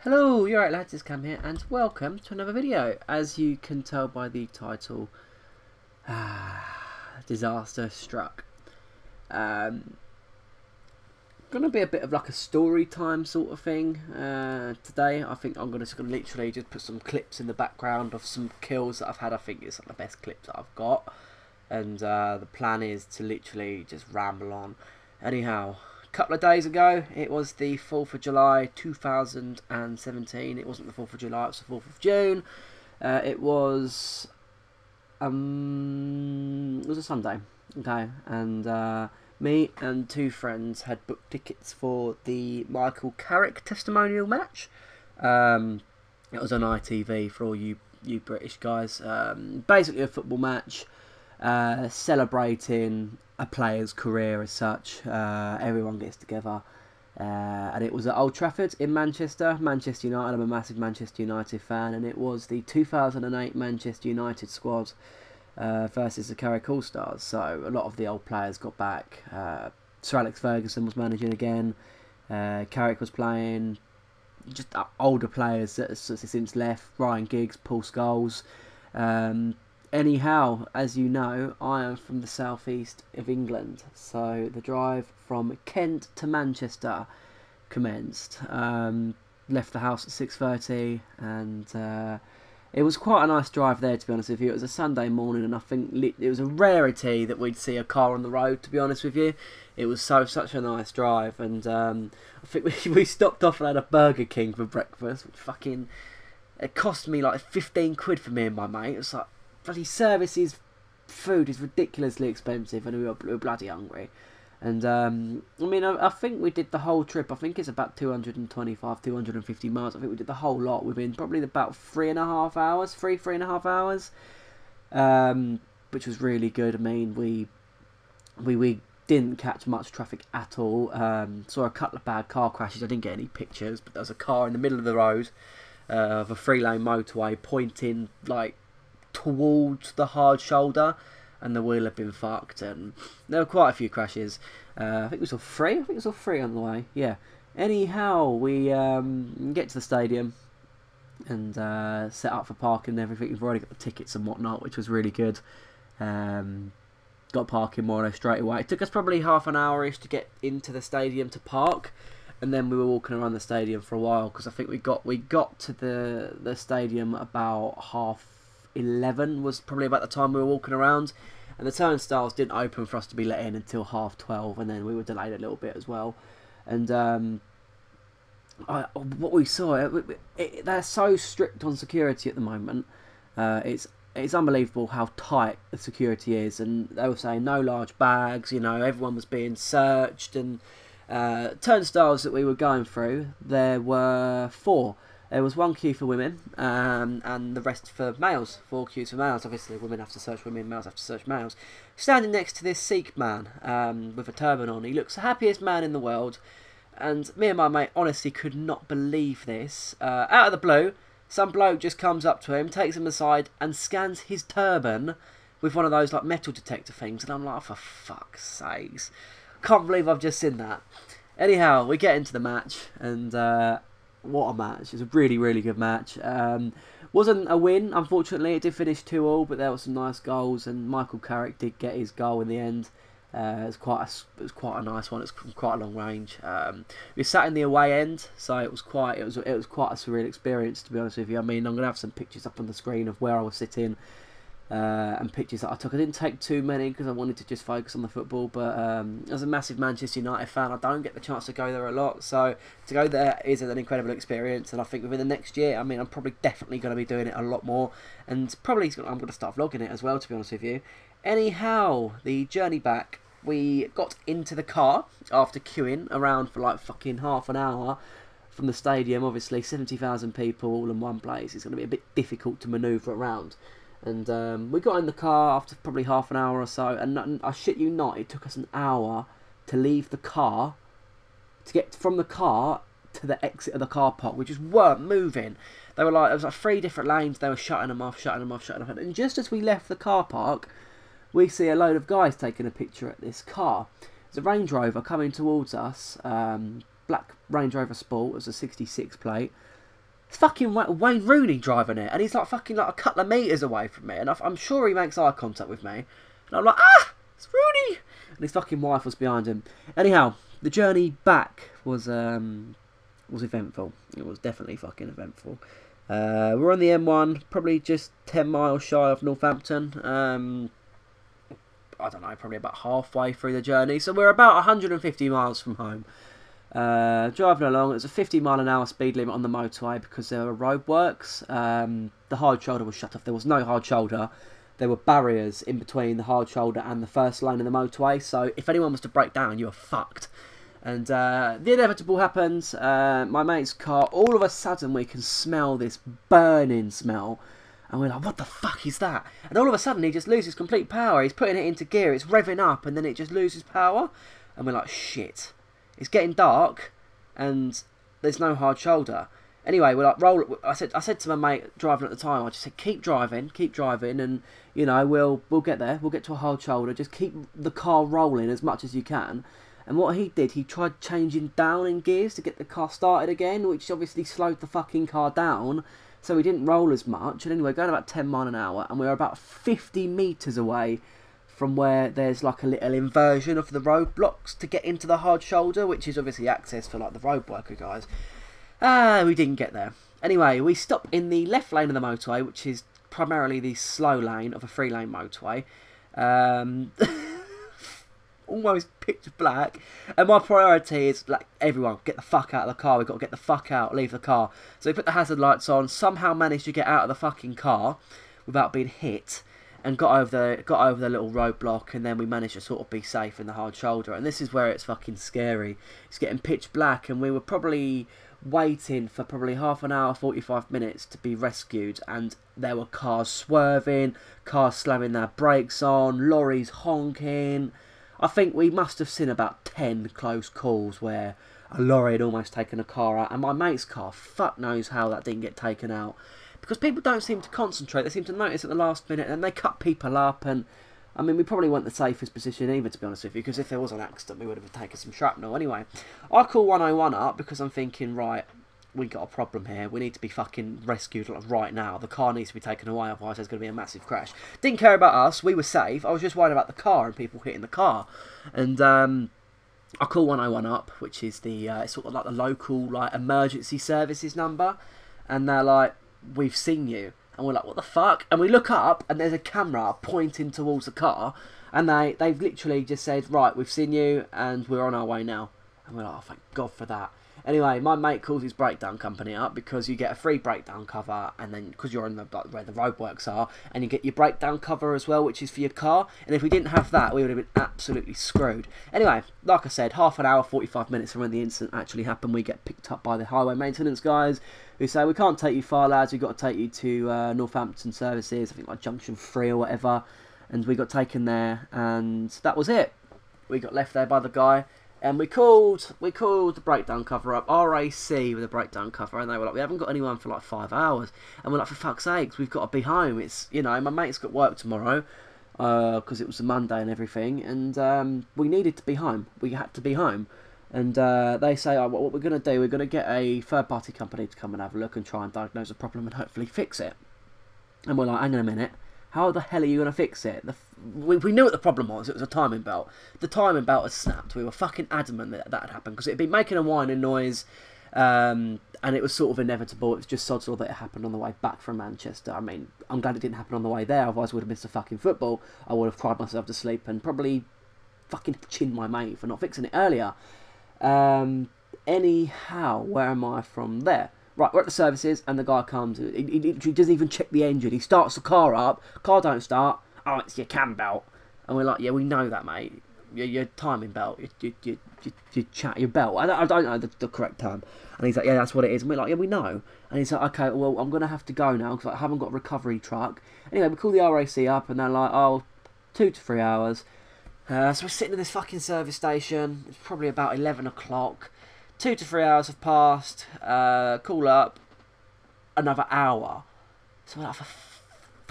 Hello, you're right lads, it's Cam here and welcome to another video. As you can tell by the title, disaster struck. Gonna be a bit of like a story time sort of thing today. I think I'm gonna literally just put some clips in the background of some kills that I've had. I think it's like the best clips that I've got, and the plan is to literally just ramble on. Anyhow, a couple of days ago, it was the 4th of July 2017. It wasn't the 4th of July, it was the 4th of June. It was a Sunday, okay, and me and two friends had booked tickets for the Michael Carrick testimonial match. It was on ITV for all you British guys. Basically a football match, celebrating a player's career as such. Everyone gets together, and it was at Old Trafford in Manchester. Manchester United. I'm a massive Manchester United fan, and it was the 2008 Manchester United squad versus the Carrick All Stars. So a lot of the old players got back. Sir Alex Ferguson was managing again. Carrick was playing. Just older players that have since left. Ryan Giggs, Paul Scholes. Anyhow, as you know, I am from the southeast of England, so the drive from Kent to Manchester commenced. Left the house at 6:30, and it was quite a nice drive there, to be honest with you. It was a Sunday morning, and I think it was a rarity that we'd see a car on the road, to be honest with you. It was such a nice drive, and I think we stopped off and had a Burger King for breakfast, which it cost me like 15 quid for me and my mate. It was like, bloody services, food is ridiculously expensive, and we were bloody hungry. And I mean, I think we did the whole trip. I think it's about 225, 250 miles. I think we did the whole lot within probably about 3.5 hours, three and a half hours, which was really good. I mean, we didn't catch much traffic at all. Saw a couple of bad car crashes. I didn't get any pictures, but there was a car in the middle of the road of a 3-lane motorway pointing like towards the hard shoulder, and the wheel had been fucked, and there were quite a few crashes. I think we saw three. On the way. Yeah. Anyhow, we get to the stadium and set up for parking and everything. We've already got the tickets and whatnot, which was really good. Got parking more or less straight away. It took us probably half an hour-ish to get into the stadium to park, and then we were walking around the stadium for a while, because I think we got to the stadium about 11:30 was probably about the time we were walking around, and the turnstiles didn't open for us to be let in until 12:30, and then we were delayed a little bit as well. And what we saw, they're so strict on security at the moment. It's unbelievable how tight the security is, and they were saying no large bags. You know, everyone was being searched, and turnstiles that we were going through, there were 4. There was 1 queue for women, and the rest for males. 4 queues for males. Obviously, women have to search women, males have to search males. Standing next to this Sikh man with a turban on, he looks the happiest man in the world. And me and my mate honestly could not believe this. Out of the blue, some bloke just comes up to him, takes him aside, and scans his turban with one of those like metal detector things. And I'm like, oh, for fuck's sakes. Can't believe I've just seen that. Anyhow, we get into the match, and what a match. It was a really, really good match. Wasn't a win, unfortunately. It did finish 2-2, but there were some nice goals, and Michael Carrick did get his goal in the end. It was quite a nice one. It's quite a long range. We sat in the away end, so it was quite a surreal experience, to be honest with you. I mean, I'm gonna have some pictures up on the screen of where I was sitting, and pictures that I took. I didn't take too many because I wanted to just focus on the football, but as a massive Manchester United fan, I don't get the chance to go there a lot, so to go there is an incredible experience. And I think within the next year, I mean, I'm probably definitely going to be doing it a lot more, and probably I'm going to start vlogging it as well, to be honest with you. Anyhow, the journey back, we got into the car after queuing around for like fucking half an hour from the stadium. Obviously 70,000 people all in one place, it's going to be a bit difficult to manoeuvre around. And we got in the car after probably half an hour or so, and I shit you not, it took us an hour to leave the car, to get from the car to the exit of the car park. We just weren't moving. There was like 3 different lanes, they were shutting them off, and just as we left the car park, we see a load of guys taking a picture at this car. There's a Range Rover coming towards us, black Range Rover Sport, it was a 66 plate. It's fucking Wayne Rooney driving it, and he's like fucking like a couple of metres away from me, and I'm sure he makes eye contact with me, and I'm like, ah, it's Rooney, and his fucking wife was behind him. Anyhow, the journey back was eventful. It was definitely fucking eventful. We're on the M1, probably just 10 miles shy of Northampton. I don't know, probably about halfway through the journey, so we're about 150 miles from home. Driving along, it was a 50-mile-an-hour speed limit on the motorway because there were roadworks. The hard shoulder was shut off. There was no hard shoulder. There were barriers in between the hard shoulder and the first lane of the motorway, so if anyone was to break down, you were fucked. And the inevitable happens. My mate's car, all of a sudden we can smell this burning smell, and we're like, what the fuck is that? And all of a sudden he just loses complete power. He's putting it into gear, it's revving up, and then it just loses power, and we're like, shit. It's getting dark, and there's no hard shoulder. Anyway, we're like, roll. I said to my mate driving at the time, I just said, keep driving, and you know, we'll get there. We'll get to a hard shoulder. Just keep the car rolling as much as you can. And what he did, he tried changing down in gears to get the car started again, which obviously slowed the fucking car down, so he didn't roll as much. And anyway, going about 10 miles an hour, and we were about 50 metres away from where there's like a little inversion of the roadblocks to get into the hard shoulder, which is obviously access for like the road worker guys. We didn't get there. Anyway, we stop in the left lane of the motorway, which is primarily the slow lane of a 3-lane motorway. Almost pitch black, and my priority is like, everyone get the fuck out of the car. We've got to get the fuck out, leave the car. So we put the hazard lights on, somehow managed to get out of the fucking car without being hit, and got over the little roadblock, and then we managed to sort of be safe in the hard shoulder. And this is where it's fucking scary. It's getting pitch black, and we were probably waiting for probably half an hour, 45 minutes to be rescued, and there were cars swerving, cars slamming their brakes on, lorries honking. I think we must have seen about 10 close calls where a lorry had almost taken a car out, and my mate's car, fuck knows how that didn't get taken out. Because people don't seem to concentrate, they seem to notice at the last minute, and they cut people up, and I mean, we probably weren't the safest position either, to be honest with you, because if there was an accident, we would have taken some shrapnel. Anyway, I call 101 up because I'm thinking, right, we got a problem here. We need to be fucking rescued right now. The car needs to be taken away, otherwise there's going to be a massive crash. Didn't care about us. We were safe. I was just worried about the car and people hitting the car. And I call 101 up, which is the sort of like the local like emergency services number. And they're like, we've seen you. And we're like, what the fuck? And we look up, and there's a camera pointing towards the car. And they've literally just said, right, we've seen you, and we're on our way now. And we're like, oh, thank God for that. Anyway, my mate calls his breakdown company up because you get a free breakdown cover, and then because you're in the where the roadworks are, and you get your breakdown cover as well, which is for your car. And if we didn't have that, we would have been absolutely screwed. Anyway, like I said, half an hour, 45 minutes from when the incident actually happened, we get picked up by the highway maintenance guys who say, we can't take you far, lads. We've got to take you to Northampton services, I think like Junction 3 or whatever. And we got taken there, and that was it. We got left there by the guy. And we called the breakdown cover up, RAC with a breakdown cover, and they were like, we haven't got anyone for like 5 hours. And we're like, for fuck's sakes, we've got to be home. It's, you know, my mate's got work tomorrow, because it was a Monday and everything, and we needed to be home. We had to be home. And they say, oh, what we're going to do, we're going to get a third-party company to come and have a look and try and diagnose the problem and hopefully fix it. And we're like, hang on a minute. How the hell are you going to fix it? We knew what the problem was. It was a timing belt. The timing belt had snapped. We were fucking adamant that that had happened because it had been making a whining noise, and it was sort of inevitable. It was just sod that it happened on the way back from Manchester. I mean, I'm glad it didn't happen on the way there. Otherwise, I would have missed the fucking football. I would have cried myself to sleep and probably fucking chinned my mate for not fixing it earlier. Anyhow, where am I from there? Right, we're at the services, and the guy comes. He doesn't even check the engine. He starts the car up. Car don't start. Oh, it's your cam belt. And we're like, yeah, we know that, mate. Your timing belt. Your belt. I don't know the correct term. And he's like, yeah, that's what it is. And we're like, yeah, we know. And he's like, okay, well, I'm going to have to go now because I haven't got a recovery truck. Anyway, we call the RAC up, and they're like, oh, 2 to 3 hours. So we're sitting in this fucking service station. It's probably about 11 o'clock. 2 to 3 hours have passed. Call up. Another hour. So we're like, for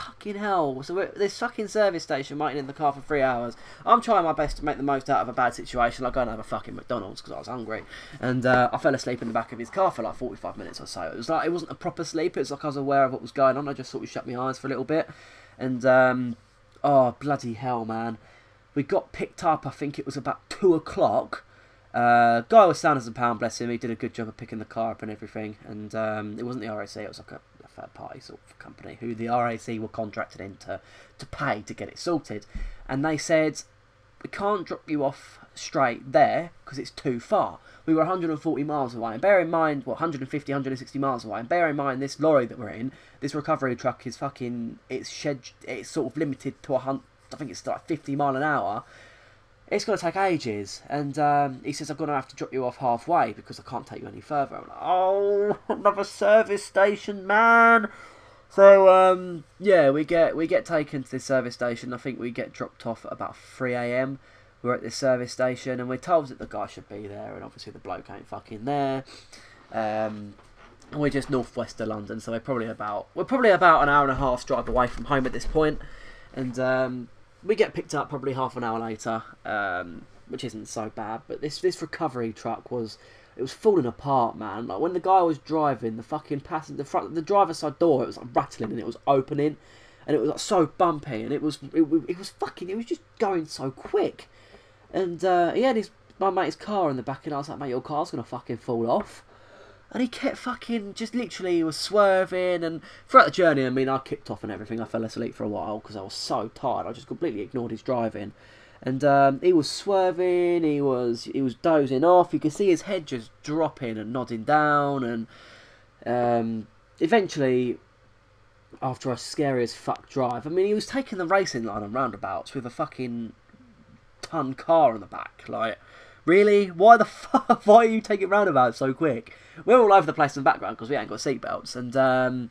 fucking hell. So this fucking service station waiting in the car for 3 hours. I'm trying my best to make the most out of a bad situation, like going to have a fucking McDonald's because I was hungry. And I fell asleep in the back of his car for like 45 minutes or so. It was like, it wasn't a proper sleep, it was like I was aware of what was going on. I just sort of shut my eyes for a little bit. And oh, bloody hell, man. We got picked up, I think it was about 2 o'clock. Guy was sound as a pound, bless him. He did a good job of picking the car up and everything. And it wasn't the RAC, it was like a third party sort of company who the RAC were contracted in to pay to get it sorted. And they said, we can't drop you off straight there because it's too far. We were 140 miles away. And bear in mind, what, 150, 160 miles away. And bear in mind, this lorry that we're in, this recovery truck is fucking, it's sort of limited to I think it's like 50 mile an hour. It's going to take ages. And he says, I'm going to have to drop you off halfway because I can't take you any further. I'm like, oh, another service station, man. So, yeah, we get taken to this service station. I think we get dropped off at about 3 AM. We're at this service station and we're told that the guy should be there. And obviously the bloke ain't fucking there. We're just northwest of London. So we're probably about an hour and a half drive away from home at this point. And we get picked up probably half an hour later, which isn't so bad. But this recovery truck was falling apart, man. Like when the guy was driving, the fucking the driver's side door, it was like rattling and it was opening, and it was like so bumpy, and it was just going so quick. And he had my mate's car in the back, and I was like, mate, your car's gonna fucking fall off. And he kept fucking, just literally, he was swerving, and throughout the journey, I mean, I kicked off and everything. I fell asleep for a while because I was so tired. I just completely ignored his driving. And he was swerving, he was dozing off. You could see his head just dropping and nodding down. And eventually, after a scary as fuck drive, I mean, he was taking the racing line on roundabouts with a fucking ton car in the back. Like, really? Why the fuck? Why are you taking roundabouts so quick? We're all over the place in the background because we ain't got seatbelts. And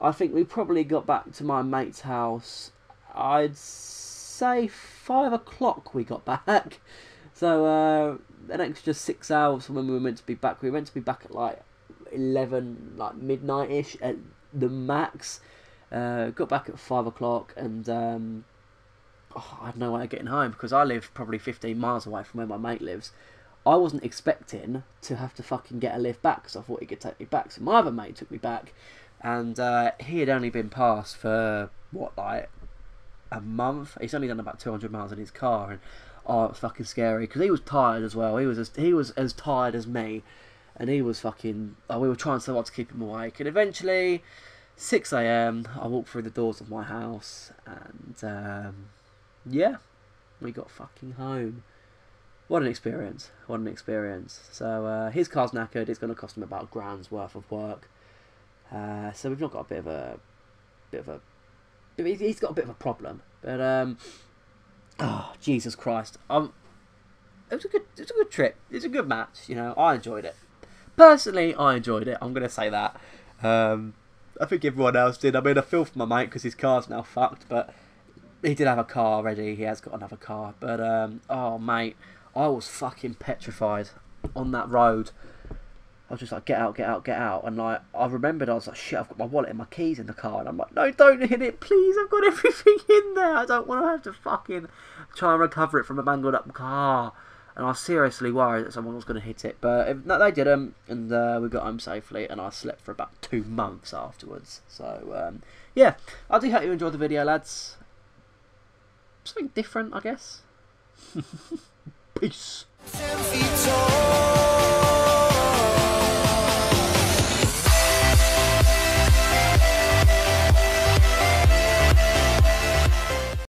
I think we probably got back to my mate's house, I'd say 5 o'clock we got back. So an extra 6 hours from when we were meant to be back. We were meant to be back at like 11, like midnight-ish at the max. Got back at 5 o'clock and I had no way of getting home because I live probably 15 miles away from where my mate lives. I wasn't expecting to have to fucking get a lift back because I thought he could take me back. So my other mate took me back, and he had only been passed for, what, like a month? He's only done about 200 miles in his car, and oh, it was fucking scary because he was tired as well. He was as tired as me, and he was fucking, we were trying so hard to keep him awake. And eventually, 6 AM, I walked through the doors of my house, and yeah, we got fucking home. What an experience. What an experience. So his car's knackered. It's going to cost him about £1,000 worth of work. So we've not got he's got a bit of a problem. But oh, Jesus Christ. It was a good trip. It's a good match, you know. I enjoyed it. Personally, I enjoyed it. I'm going to say that. I think everyone else did. I mean, I feel for my mate because his car's now fucked, but he did have a car already. He has got another car. But oh, mate, I was fucking petrified on that road. I was just like, get out, get out, get out. And like, I remembered, I was like, shit, I've got my wallet and my keys in the car. And I'm like, no, don't hit it, please. I've got everything in there. I don't want to have to fucking try and recover it from a mangled up car. And I was seriously worried that someone was going to hit it. But no, they didn't. And we got home safely. And I slept for about 2 months afterwards. So, yeah. I do hope you enjoyed the video, lads. Something different, I guess. Peace.